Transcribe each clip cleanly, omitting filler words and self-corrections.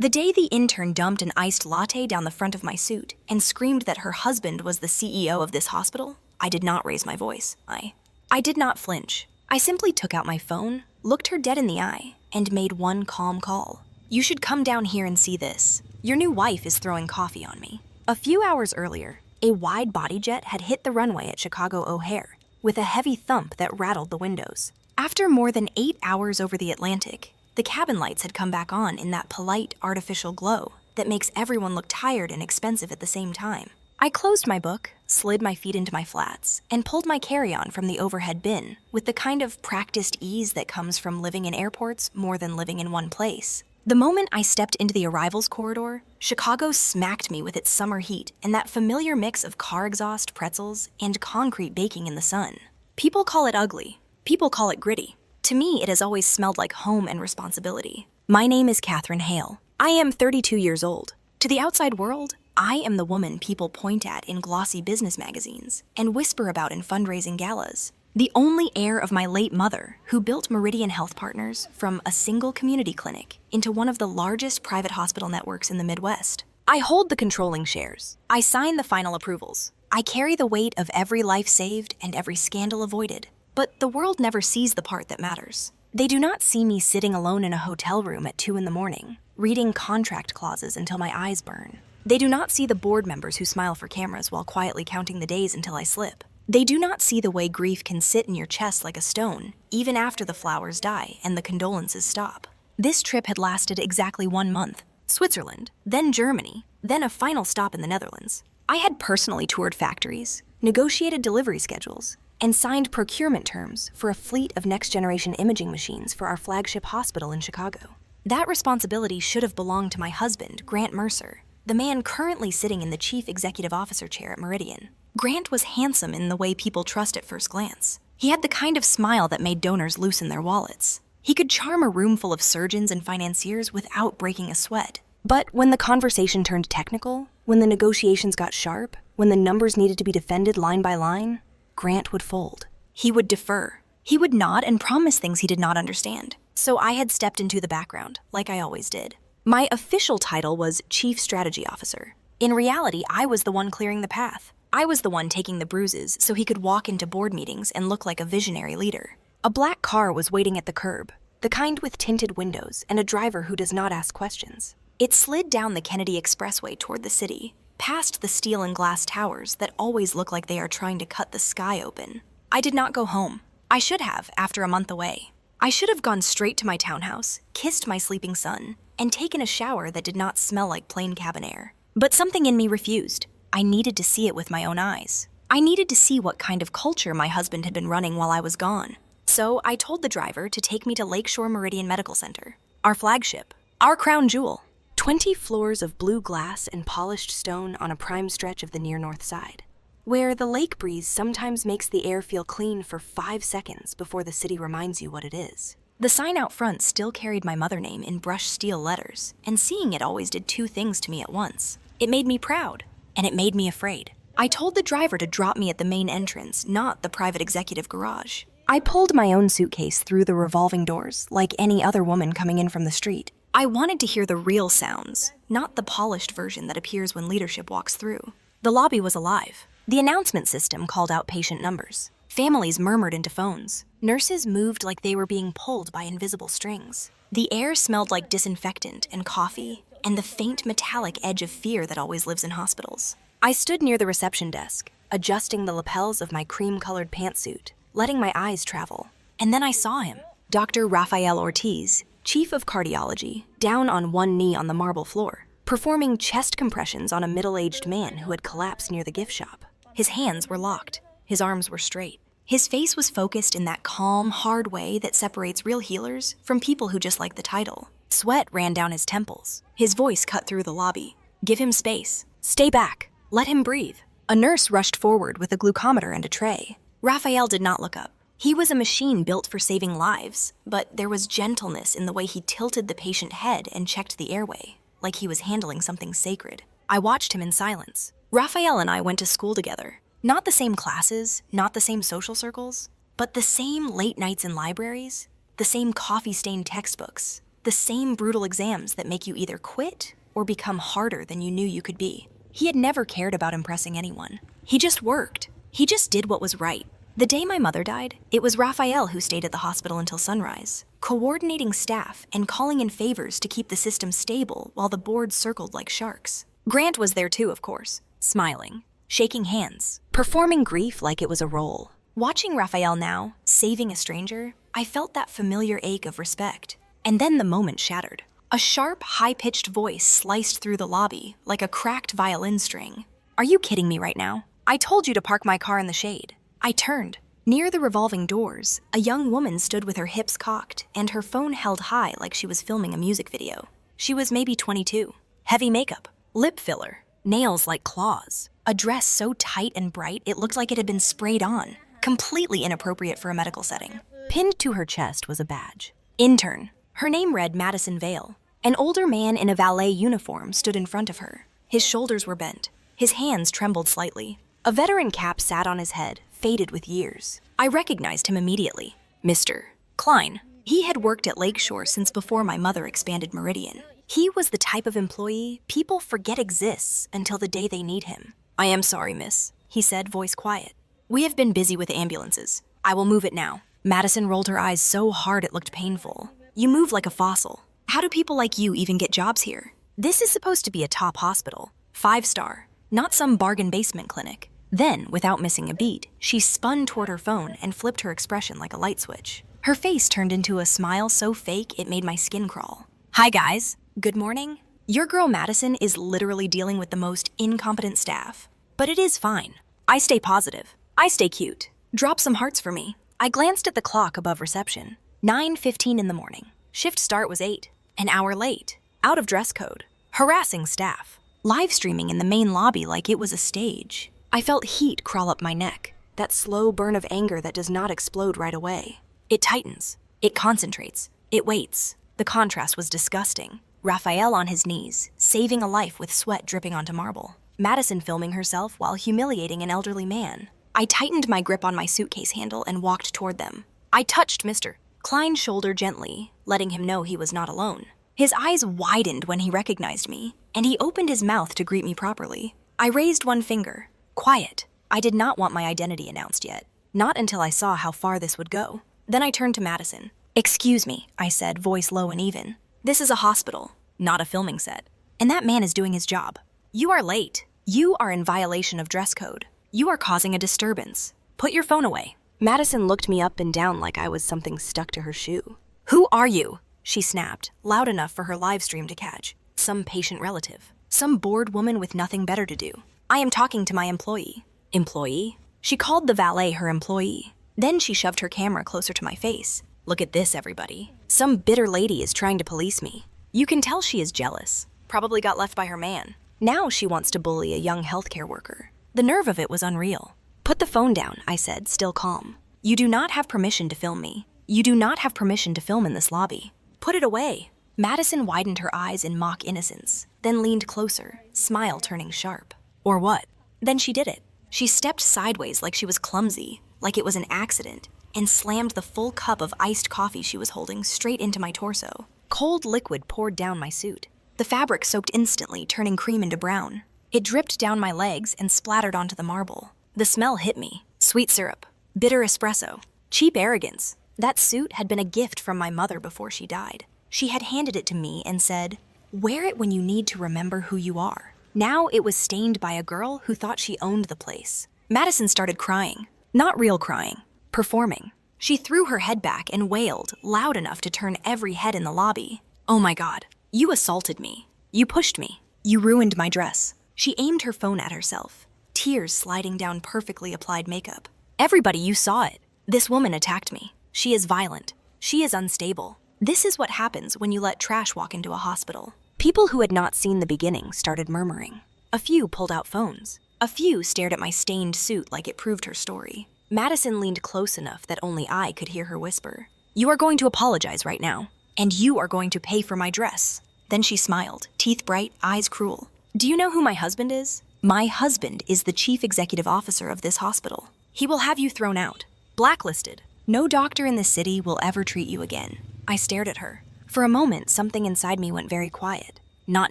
The day the intern dumped an iced latte down the front of my suit and screamed that her husband was the CEO of this hospital, I did not raise my voice. I did not flinch. I simply took out my phone, looked her dead in the eye, and made one calm call. You should come down here and see this. Your new wife is throwing coffee on me. A few hours earlier, a wide-body jet had hit the runway at Chicago O'Hare with a heavy thump that rattled the windows. After more than 8 hours over the Atlantic, the cabin lights had come back on in that polite, artificial glow that makes everyone look tired and expensive at the same time. I closed my book, slid my feet into my flats, and pulled my carry-on from the overhead bin with the kind of practiced ease that comes from living in airports more than living in one place. The moment I stepped into the arrivals corridor, Chicago smacked me with its summer heat and that familiar mix of car exhaust, pretzels, and concrete baking in the sun. People call it ugly. People call it gritty. To me, it has always smelled like home and responsibility. My name is Catherine Hale. I am 32 years old. To the outside world, I am the woman people point at in glossy business magazines and whisper about in fundraising galas. The only heir of my late mother, who built Meridian Health Partners from a single community clinic into one of the largest private hospital networks in the Midwest. I hold the controlling shares. I sign the final approvals. I carry the weight of every life saved and every scandal avoided. But the world never sees the part that matters. They do not see me sitting alone in a hotel room at 2 a.m, reading contract clauses until my eyes burn. They do not see the board members who smile for cameras while quietly counting the days until I slip. They do not see the way grief can sit in your chest like a stone, even after the flowers die and the condolences stop. This trip had lasted exactly 1 month. Switzerland, then Germany, then a final stop in the Netherlands. I had personally toured factories, negotiated delivery schedules, and signed procurement terms for a fleet of next-generation imaging machines for our flagship hospital in Chicago. That responsibility should have belonged to my husband, Grant Mercer, the man currently sitting in the chief executive officer chair at Meridian. Grant was handsome in the way people trust at first glance. He had the kind of smile that made donors loosen their wallets. He could charm a room full of surgeons and financiers without breaking a sweat. But when the conversation turned technical, when the negotiations got sharp, when the numbers needed to be defended line by line, Grant would fold. He would defer. He would nod and promise things he did not understand. So I had stepped into the background, like I always did. My official title was Chief Strategy Officer. In reality, I was the one clearing the path. I was the one taking the bruises so he could walk into board meetings and look like a visionary leader. A black car was waiting at the curb, the kind with tinted windows and a driver who does not ask questions. It slid down the Kennedy Expressway toward the city, past the steel and glass towers that always look like they are trying to cut the sky open. I did not go home. I should have, after a month away. I should have gone straight to my townhouse, kissed my sleeping son, and taken a shower that did not smell like plain cabin air. But something in me refused. I needed to see it with my own eyes. I needed to see what kind of culture my husband had been running while I was gone. So I told the driver to take me to Lakeshore Meridian Medical Center, our flagship, our crown jewel. 20 floors of blue glass and polished stone on a prime stretch of the near north side, where the lake breeze sometimes makes the air feel clean for 5 seconds before the city reminds you what it is. The sign out front still carried my mother name in brushed steel letters, and seeing it always did 2 things to me at once. It made me proud, and it made me afraid. I told the driver to drop me at the main entrance, not the private executive garage. I pulled my own suitcase through the revolving doors like any other woman coming in from the street. I wanted to hear the real sounds, not the polished version that appears when leadership walks through. The lobby was alive. The announcement system called out patient numbers. Families murmured into phones. Nurses moved like they were being pulled by invisible strings. The air smelled like disinfectant and coffee, and the faint metallic edge of fear that always lives in hospitals. I stood near the reception desk, adjusting the lapels of my cream-colored pantsuit, letting my eyes travel. And then I saw him, Dr. Rafael Ortiz, chief of cardiology, down on one knee on the marble floor, performing chest compressions on a middle-aged man who had collapsed near the gift shop. His hands were locked. His arms were straight. His face was focused in that calm, hard way that separates real healers from people who just like the title. Sweat ran down his temples. His voice cut through the lobby. Give him space. Stay back. Let him breathe. A nurse rushed forward with a glucometer and a tray. Raphael did not look up. He was a machine built for saving lives, but there was gentleness in the way he tilted the patient head and checked the airway, like he was handling something sacred. I watched him in silence. Raphael and I went to school together. Not the same classes, not the same social circles, but the same late nights in libraries, the same coffee-stained textbooks, the The same brutal exams that make you either quit or become harder than you knew you could be. He had never cared about impressing anyone. He just worked. He just did what was right. The day my mother died, it was Raphael who stayed at the hospital until sunrise, coordinating staff and calling in favors to keep the system stable while the board circled like sharks. Grant was there too, of course, smiling, shaking hands, performing grief like it was a role. Watching Raphael now, saving a stranger, I felt that familiar ache of respect. And then the moment shattered. A sharp, high-pitched voice sliced through the lobby like a cracked violin string. "Are you kidding me right now? I told you to park my car in the shade." I turned. Near the revolving doors, a young woman stood with her hips cocked and her phone held high like she was filming a music video. She was maybe 22. Heavy makeup, lip filler, nails like claws, a dress so tight and bright it looked like it had been sprayed on, completely inappropriate for a medical setting. Pinned to her chest was a badge. Intern. Her name read Madison Vale. An older man in a valet uniform stood in front of her. His shoulders were bent. His hands trembled slightly. A veteran cap sat on his head, faded with years. I recognized him immediately. Mr. Klein. He had worked at Lakeshore since before my mother expanded Meridian. He was the type of employee people forget exists until the day they need him. "I am sorry, miss," he said, voice quiet. "We have been busy with ambulances. I will move it now." Madison rolled her eyes so hard it looked painful. "You move like a fossil. How do people like you even get jobs here? This is supposed to be a top hospital. 5-star, not some bargain basement clinic." Then, without missing a beat, she spun toward her phone and flipped her expression like a light switch. Her face turned into a smile so fake it made my skin crawl. "Hi guys, good morning. Your girl Madison is literally dealing with the most incompetent staff. But it is fine. I stay positive. I stay cute. Drop some hearts for me." I glanced at the clock above reception. 9:15 in the morning. Shift start was 8. An hour late. Out of dress code. Harassing staff. Live streaming in the main lobby like it was a stage. I felt heat crawl up my neck. That slow burn of anger that does not explode right away. It tightens. It concentrates. It waits. The contrast was disgusting. Raphael on his knees, saving a life with sweat dripping onto marble. Madison filming herself while humiliating an elderly man. I tightened my grip on my suitcase handle and walked toward them. I touched Mr. Klein's shoulder gently, letting him know he was not alone. His eyes widened when he recognized me, and he opened his mouth to greet me properly. I raised one finger. Quiet. I did not want my identity announced yet. Not until I saw how far this would go. Then I turned to Madison. "Excuse me," I said, voice low and even. "This is a hospital, not a filming set. And that man is doing his job. You are late. You are in violation of dress code. You are causing a disturbance. Put your phone away." Madison looked me up and down like I was something stuck to her shoe. "Who are you?" she snapped, loud enough for her live stream to catch. Some patient relative. Some bored woman with nothing better to do. "I am talking to my employee." Employee? She called the valet her employee. Then she shoved her camera closer to my face. "Look at this, everybody. Some bitter lady is trying to police me. You can tell she is jealous. Probably got left by her man. Now she wants to bully a young healthcare worker." The nerve of it was unreal. "Put the phone down," I said, still calm. "You do not have permission to film me. You do not have permission to film in this lobby. Put it away." Madison widened her eyes in mock innocence, then leaned closer, smile turning sharp. "Or what?" Then she did it. She stepped sideways like she was clumsy, like it was an accident, and slammed the full cup of iced coffee she was holding straight into my torso. Cold liquid poured down my suit. The fabric soaked instantly, turning cream into brown. It dripped down my legs and splattered onto the marble. The smell hit me. Sweet syrup. Bitter espresso. Cheap arrogance. That suit had been a gift from my mother before she died. She had handed it to me and said, "Wear it when you need to remember who you are." Now it was stained by a girl who thought she owned the place. Madison started crying. Not real crying. Performing. She threw her head back and wailed, loud enough to turn every head in the lobby. "Oh my God. You assaulted me. You pushed me. You ruined my dress." She aimed her phone at herself, tears sliding down perfectly applied makeup. "Everybody, you saw it. This woman attacked me. She is violent. She is unstable. This is what happens when you let trash walk into a hospital." People who had not seen the beginning started murmuring. A few pulled out phones. A few stared at my stained suit like it proved her story. Madison leaned close enough that only I could hear her whisper, "You are going to apologize right now, and you are going to pay for my dress." Then she smiled, teeth bright, eyes cruel. "Do you know who my husband is? My husband is the chief executive officer of this hospital. He will have you thrown out. Blacklisted. No doctor in the city will ever treat you again." I stared at her. For a moment, something inside me went very quiet. Not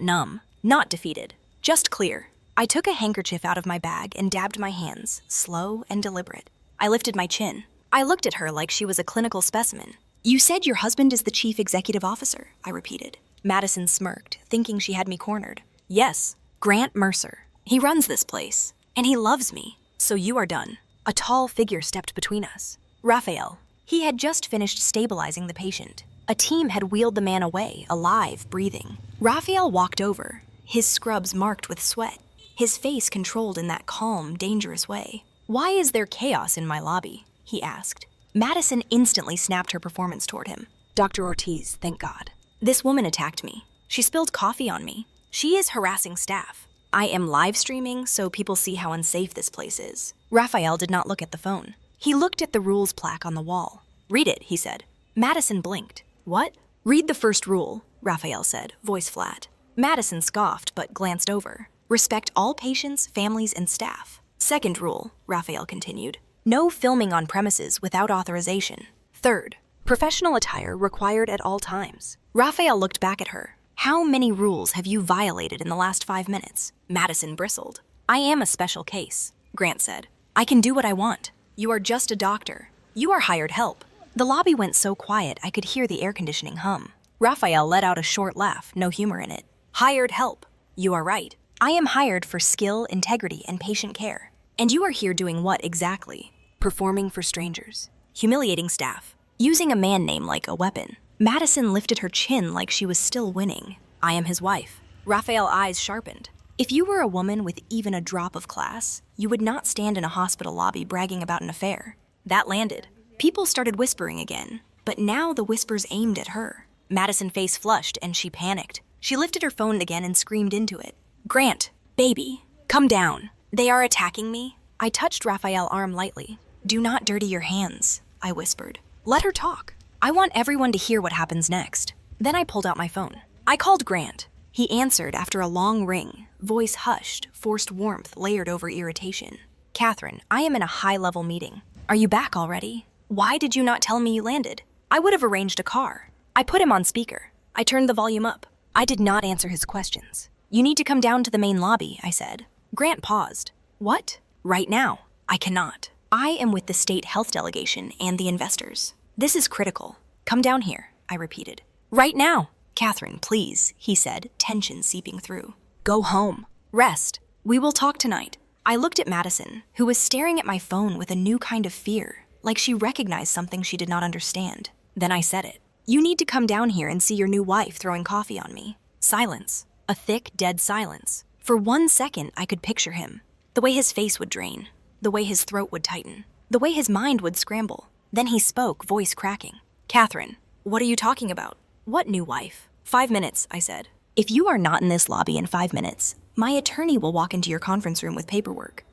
numb, not defeated, just clear. I took a handkerchief out of my bag and dabbed my hands, slow and deliberate. I lifted my chin. I looked at her like she was a clinical specimen. You said your husband is the chief executive officer, I repeated. Madison smirked, thinking she had me cornered. Yes, Grant Mercer. He runs this place, and he loves me. So you are done. A tall figure stepped between us. Raphael. He had just finished stabilizing the patient. A team had wheeled the man away, alive, breathing. Raphael walked over, his scrubs marked with sweat, his face controlled in that calm, dangerous way. Why is there chaos in my lobby? He asked. Madison instantly snapped her performance toward him. Dr. Ortiz, thank God. This woman attacked me. She spilled coffee on me. She is harassing staff. I am live streaming so people see how unsafe this place is. Raphael did not look at the phone. He looked at the rules plaque on the wall. Read it, he said. Madison blinked. What? Read the first rule, Raphael said, voice flat. Madison scoffed but glanced over. Respect all patients, families, and staff. Second rule, Raphael continued. No filming on premises without authorization. Third, professional attire required at all times. Raphael looked back at her. How many rules have you violated in the last 5 minutes? Madison bristled. I am a special case, Grant said. I can do what I want. You are just a doctor. You are hired help. The lobby went so quiet I could hear the air conditioning hum. Raphael let out a short laugh, no humor in it. Hired help. You are right. I am hired for skill, integrity, and patient care. And you are here doing what exactly? Performing for strangers. Humiliating staff. Using a man name like a weapon. Madison lifted her chin like she was still winning. I am his wife. Raphael's eyes sharpened. If you were a woman with even a drop of class, you would not stand in a hospital lobby bragging about an affair. That landed. People started whispering again, but now the whispers aimed at her. Madison's face flushed and she panicked. She lifted her phone again and screamed into it. Grant, baby, come down. They are attacking me. I touched Raphael's arm lightly. Do not dirty your hands, I whispered. Let her talk. I want everyone to hear what happens next. Then I pulled out my phone. I called Grant. He answered after a long ring, voice hushed, forced warmth layered over irritation. Catherine, I am in a high-level meeting. Are you back already? Why did you not tell me you landed? I would have arranged a car. I put him on speaker. I turned the volume up. I did not answer his questions. You need to come down to the main lobby, I said. Grant paused. What? Right now. I cannot. I am with the state health delegation and the investors. This is critical. Come down here, I repeated. Right now. Catherine, please, he said, tension seeping through. Go home. Rest. We will talk tonight. I looked at Madison, who was staring at my phone with a new kind of fear, like she recognized something she did not understand. Then I said it. You need to come down here and see your new wife throwing coffee on me. Silence. A thick, dead silence. For 1 second, I could picture him. The way his face would drain. The way his throat would tighten. The way his mind would scramble. Then he spoke, voice cracking. Catherine, what are you talking about? What new wife? 5 minutes, I said. If you are not in this lobby in 5 minutes, my attorney will walk into your conference room with paperwork.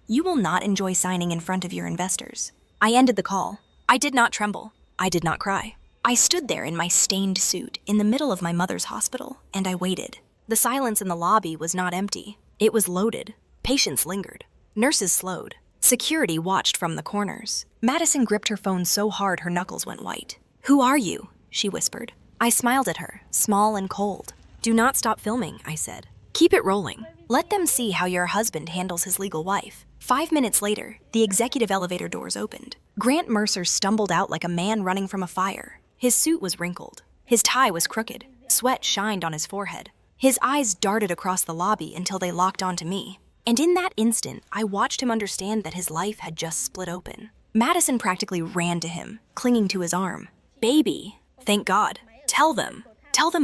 You will not enjoy signing in front of your investors. I ended the call. I did not tremble. I did not cry. I stood there in my stained suit in the middle of my mother's hospital, and I waited. The silence in the lobby was not empty. It was loaded. Patients lingered. Nurses slowed. Security watched from the corners. Madison gripped her phone so hard her knuckles went white. Who are you? She whispered. I smiled at her, small and cold. Do not stop filming, I said. Keep it rolling. Let them see how your husband handles his legal wife. 5 minutes later, the executive elevator doors opened. Grant Mercer stumbled out like a man running from a fire. His suit was wrinkled. His tie was crooked. Sweat shined on his forehead. His eyes darted across the lobby until they locked onto me. And in that instant, I watched him understand that his life had just split open. Madison practically ran to him, clinging to his arm. Baby, thank God. Tell them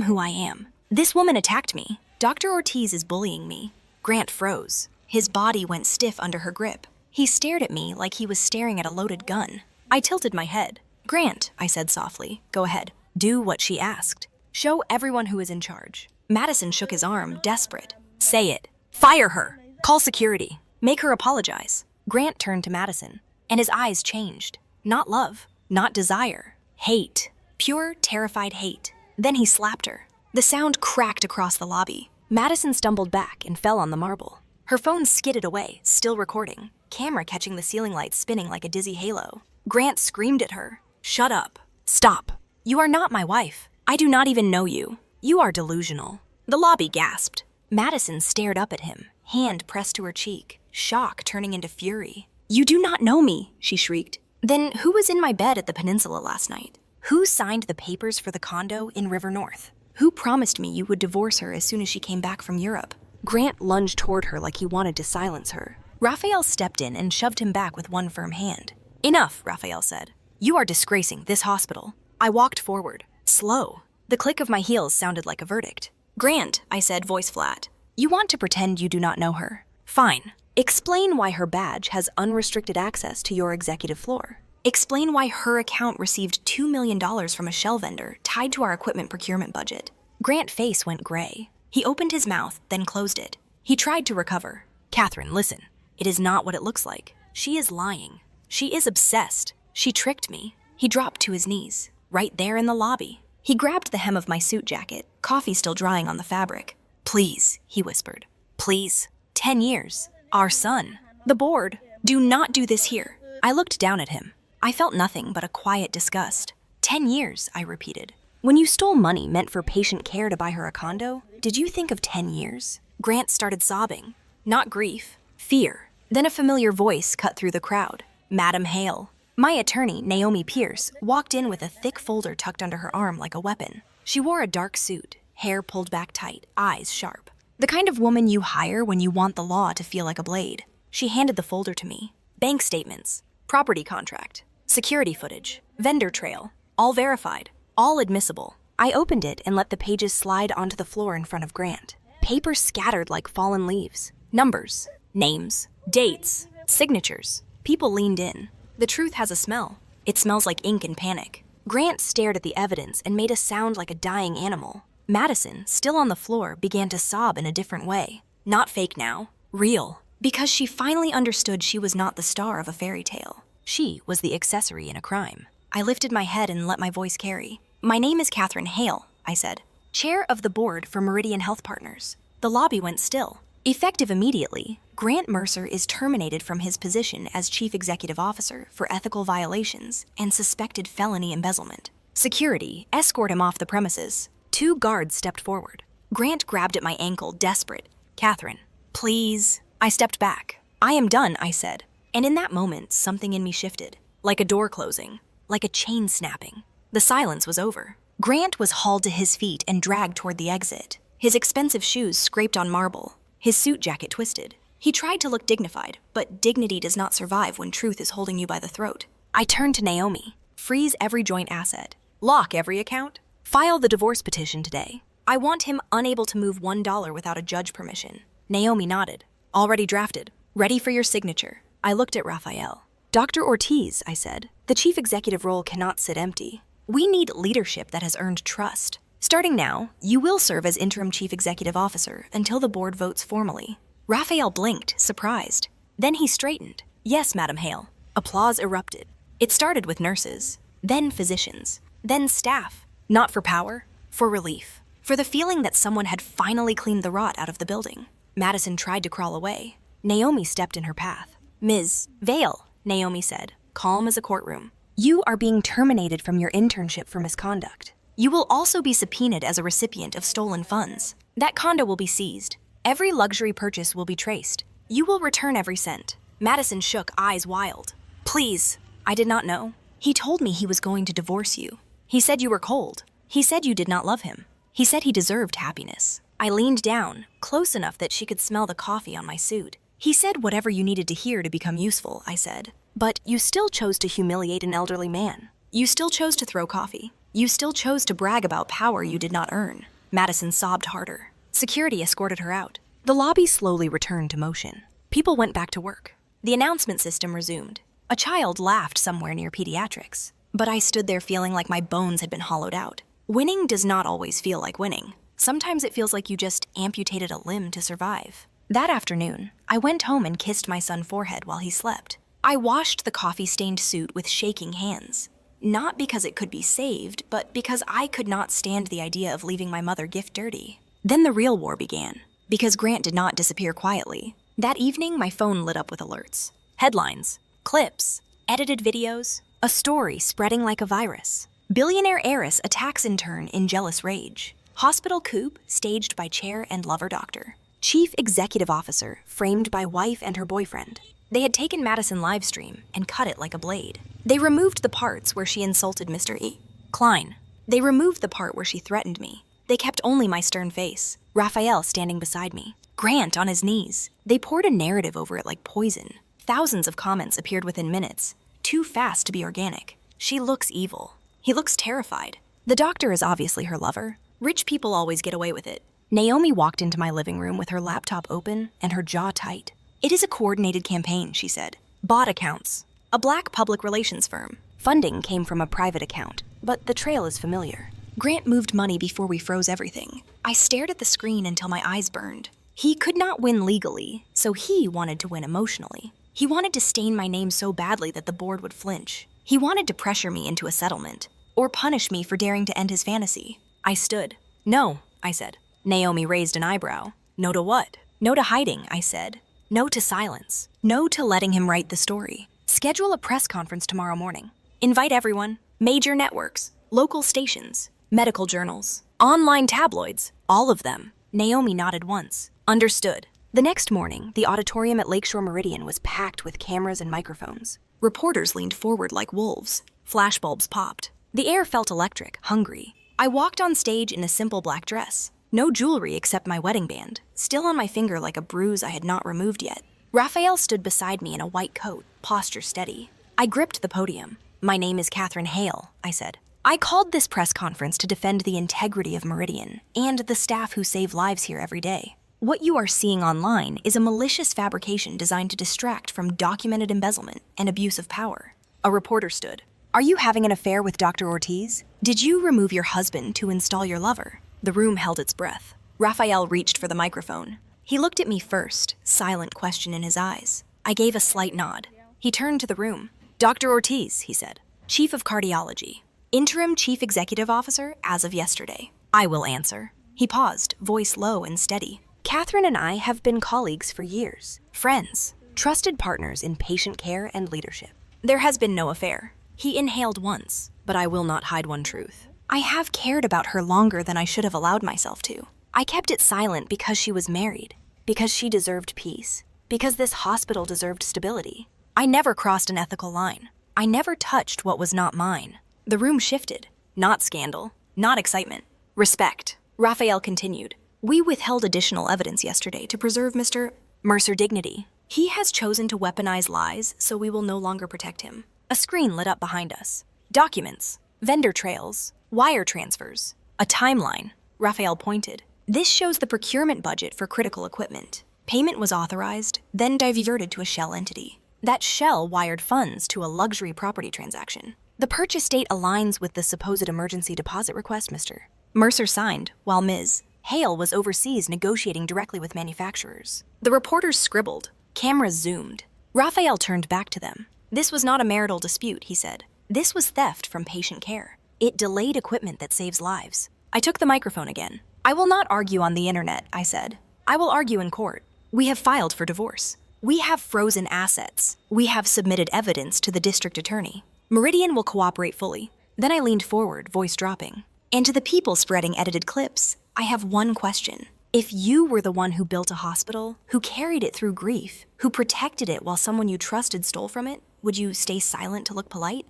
who I am. This woman attacked me. Dr. Ortiz is bullying me. Grant froze. His body went stiff under her grip. He stared at me like he was staring at a loaded gun. I tilted my head. Grant, I said softly, go ahead. Do what she asked. Show everyone who is in charge. Madison shook his arm, desperate. Say it. Fire her. Call security. Make her apologize. Grant turned to Madison, and his eyes changed. Not love, not desire. Hate. Pure, terrified hate. Then he slapped her. The sound cracked across the lobby. Madison stumbled back and fell on the marble. Her phone skidded away, still recording, camera catching the ceiling lights spinning like a dizzy halo. Grant screamed at her. Shut up. Stop. You are not my wife. I do not even know you. You are delusional. The lobby gasped. Madison stared up at him, hand pressed to her cheek, shock turning into fury. You do not know me, she shrieked. Then who was in my bed at the peninsula last night? Who signed the papers for the condo in River North? Who promised me you would divorce her as soon as she came back from Europe? Grant lunged toward her like he wanted to silence her. Raphael stepped in and shoved him back with one firm hand. Enough, Raphael said. You are disgracing this hospital. I walked forward, slow. The click of my heels sounded like a verdict. Grant, I said, voice flat. You want to pretend you do not know her? Fine. Explain why her badge has unrestricted access to your executive floor. Explain why her account received $2 million from a shell vendor tied to our equipment procurement budget. Grant's face went gray. He opened his mouth, then closed it. He tried to recover. Catherine, listen. It is not what it looks like. She is lying. She is obsessed. She tricked me. He dropped to his knees, right there in the lobby. He grabbed the hem of my suit jacket, coffee still drying on the fabric. Please, he whispered. Please. 10 years. Our son. The board. Do not do this here. I looked down at him. I felt nothing but a quiet disgust. 10 years, I repeated. When you stole money meant for patient care to buy her a condo, did you think of 10 years? Grant started sobbing. Not grief, fear. Then a familiar voice cut through the crowd. Madam Hale. My attorney, Naomi Pierce, walked in with a thick folder tucked under her arm like a weapon. She wore a dark suit, hair pulled back tight, eyes sharp. The kind of woman you hire when you want the law to feel like a blade. She handed the folder to me. Bank statements, property contract, security footage, vendor trail, all verified, all admissible. I opened it and let the pages slide onto the floor in front of Grant. Paper scattered like fallen leaves. Numbers, names, dates, signatures. People leaned in. The truth has a smell. It smells like ink and panic. Grant stared at the evidence and made a sound like a dying animal. Madison, still on the floor, began to sob in a different way. Not fake now, real. Because she finally understood she was not the star of a fairy tale. She was the accessory in a crime. I lifted my head and let my voice carry. My name is Catherine Hale, I said, chair of the board for Meridian Health Partners. The lobby went still. Effective immediately, Grant Mercer is terminated from his position as Chief Executive Officer for ethical violations and suspected felony embezzlement. Security, escort him off the premises. 2 guards stepped forward. Grant grabbed at my ankle, desperate. Catherine, please. I stepped back. I am done, I said. And in that moment, something in me shifted. Like a door closing, like a chain snapping. The silence was over. Grant was hauled to his feet and dragged toward the exit. His expensive shoes scraped on marble. His suit jacket twisted. He tried to look dignified, but dignity does not survive when truth is holding you by the throat. I turned to Naomi. Freeze every joint asset. Lock every account. File the divorce petition today. I want him unable to move $1 without a judge permission. Naomi nodded. Already drafted. Ready for your signature. I looked at Raphael. Dr. Ortiz, I said, the chief executive role cannot sit empty. We need leadership that has earned trust. Starting now, you will serve as interim chief executive officer until the board votes formally. Raphael blinked, surprised. Then he straightened. Yes, Madam Hale. Applause erupted. It started with nurses, then physicians, then staff. Not for power, for relief. For the feeling that someone had finally cleaned the rot out of the building. Madison tried to crawl away. Naomi stepped in her path. Ms. Vale, Naomi said, calm as a courtroom. You are being terminated from your internship for misconduct. You will also be subpoenaed as a recipient of stolen funds. That condo will be seized. Every luxury purchase will be traced. You will return every cent. Madison shook, eyes wild. Please, I did not know. He told me he was going to divorce you. He said you were cold. He said you did not love him. He said he deserved happiness. I leaned down, close enough that she could smell the coffee on my suit. He said whatever you needed to hear to become useful, I said. But you still chose to humiliate an elderly man. You still chose to throw coffee. You still chose to brag about power you did not earn. Madison sobbed harder. Security escorted her out. The lobby slowly returned to motion. People went back to work. The announcement system resumed. A child laughed somewhere near pediatrics. But I stood there feeling like my bones had been hollowed out. Winning does not always feel like winning. Sometimes it feels like you just amputated a limb to survive. That afternoon, I went home and kissed my son's forehead while he slept. I washed the coffee-stained suit with shaking hands. Not because it could be saved, but because I could not stand the idea of leaving my mother gift dirty. Then the real war began, because Grant did not disappear quietly. That evening, my phone lit up with alerts. Headlines, clips, edited videos, a story spreading like a virus. Billionaire heiress attacks intern in jealous rage. Hospital coup staged by chair and lover doctor. Chief executive officer framed by wife and her boyfriend. They had taken Madison livestream and cut it like a blade. They removed the parts where she insulted Mr. E. Klein. They removed the part where she threatened me. They kept only my stern face. Raphael standing beside me. Grant on his knees. They poured a narrative over it like poison. Thousands of comments appeared within minutes. Too fast to be organic. She looks evil. He looks terrified. The doctor is obviously her lover. Rich people always get away with it. Naomi walked into my living room with her laptop open and her jaw tight. "It is a coordinated campaign," she said. "Bot accounts. A black public relations firm. Funding came from a private account, but the trail is familiar. Grant moved money before we froze everything." I stared at the screen until my eyes burned. He could not win legally, so he wanted to win emotionally. He wanted to stain my name so badly that the board would flinch. He wanted to pressure me into a settlement, or punish me for daring to end his fantasy. I stood. "No," I said. Naomi raised an eyebrow. "No to what?" "No to hiding," I said. "No to silence. No to letting him write the story. Schedule a press conference tomorrow morning. Invite everyone, major networks, local stations, medical journals, online tabloids, all of them." Naomi nodded once. "Understood." The next morning, the auditorium at Lakeshore Meridian was packed with cameras and microphones. Reporters leaned forward like wolves. Flashbulbs popped. The air felt electric, hungry. I walked on stage in a simple black dress. No jewelry except my wedding band, still on my finger like a bruise I had not removed yet. Raphael stood beside me in a white coat, posture steady. I gripped the podium. "My name is Catherine Hale," I said. "I called this press conference to defend the integrity of Meridian and the staff who save lives here every day. What you are seeing online is a malicious fabrication designed to distract from documented embezzlement and abuse of power." A reporter stood. "Are you having an affair with Dr. Ortiz? Did you remove your husband to install your lover?" The room held its breath. Raphael reached for the microphone. He looked at me first, silent question in his eyes. I gave a slight nod. He turned to the room. "Dr. Ortiz," he said. "Chief of Cardiology. Interim Chief Executive Officer as of yesterday. I will answer." He paused, voice low and steady. "Catherine and I have been colleagues for years. Friends. Trusted partners in patient care and leadership. There has been no affair." He inhaled once, but I will not hide one truth. I have cared about her longer than I should have allowed myself to. I kept it silent because she was married, because she deserved peace, because this hospital deserved stability. I never crossed an ethical line. I never touched what was not mine. The room shifted. Not scandal, not excitement. Respect. Raphael continued. "We withheld additional evidence yesterday to preserve Mr. Mercer dignity. He has chosen to weaponize lies, so we will no longer protect him." A screen lit up behind us. Documents, vendor trails, wire transfers, a timeline. Raphael pointed. "This shows the procurement budget for critical equipment. Payment was authorized, then diverted to a shell entity. That shell wired funds to a luxury property transaction. The purchase date aligns with the supposed emergency deposit request Mr. Mercer signed, while Ms. Hale was overseas negotiating directly with manufacturers." The reporters scribbled. Cameras zoomed. Raphael turned back to them. "This was not a marital dispute," he said. "This was theft from patient care. It delayed equipment that saves lives." I took the microphone again. "I will not argue on the internet," I said. "I will argue in court. We have filed for divorce. We have frozen assets. We have submitted evidence to the district attorney. Meridian will cooperate fully." Then I leaned forward, voice dropping. "And to the people spreading edited clips, I have one question. If you were the one who built a hospital, who carried it through grief, who protected it while someone you trusted stole from it, would you stay silent to look polite?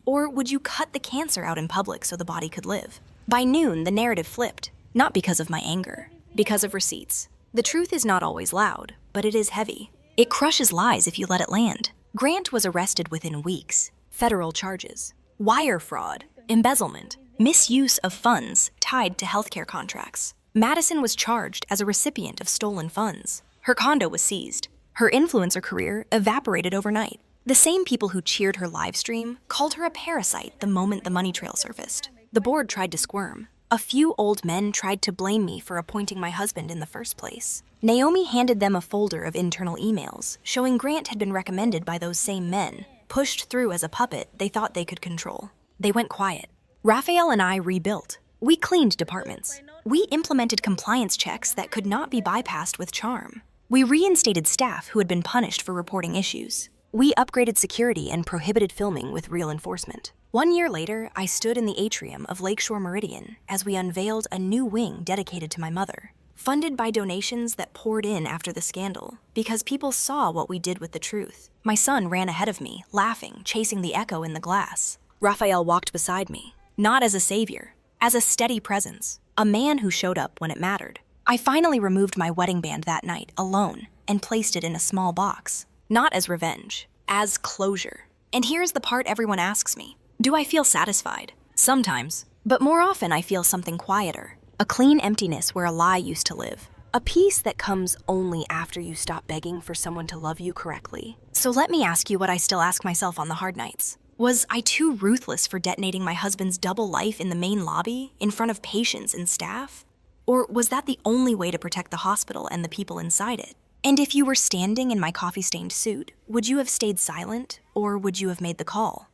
Or would you cut the cancer out in public so the body could live?" By noon, the narrative flipped, not because of my anger, because of receipts. The truth is not always loud, but it is heavy. It crushes lies if you let it land. Grant was arrested within weeks. Federal charges. Wire fraud, embezzlement, misuse of funds tied to healthcare contracts. Madison was charged as a recipient of stolen funds. Her condo was seized. Her influencer career evaporated overnight. The same people who cheered her live stream called her a parasite the moment the money trail surfaced. The board tried to squirm. A few old men tried to blame me for appointing my husband in the first place. Naomi handed them a folder of internal emails showing Grant had been recommended by those same men, pushed through as a puppet they thought they could control. They went quiet. Raphael and I rebuilt. We cleaned departments. We implemented compliance checks that could not be bypassed with charm. We reinstated staff who had been punished for reporting issues. We upgraded security and prohibited filming with real enforcement. 1 year later, I stood in the atrium of Lakeshore Meridian as we unveiled a new wing dedicated to my mother, funded by donations that poured in after the scandal, because people saw what we did with the truth. My son ran ahead of me, laughing, chasing the echo in the glass. Raphael walked beside me, not as a savior, as a steady presence, a man who showed up when it mattered. I finally removed my wedding band that night, alone, and placed it in a small box. Not as revenge, as closure. And here's the part everyone asks me. Do I feel satisfied? Sometimes. But more often I feel something quieter. A clean emptiness where a lie used to live. A peace that comes only after you stop begging for someone to love you correctly. So let me ask you what I still ask myself on the hard nights. Was I too ruthless for detonating my husband's double life in the main lobby, in front of patients and staff? Or was that the only way to protect the hospital and the people inside it? And if you were standing in my coffee-stained suit, would you have stayed silent, or would you have made the call?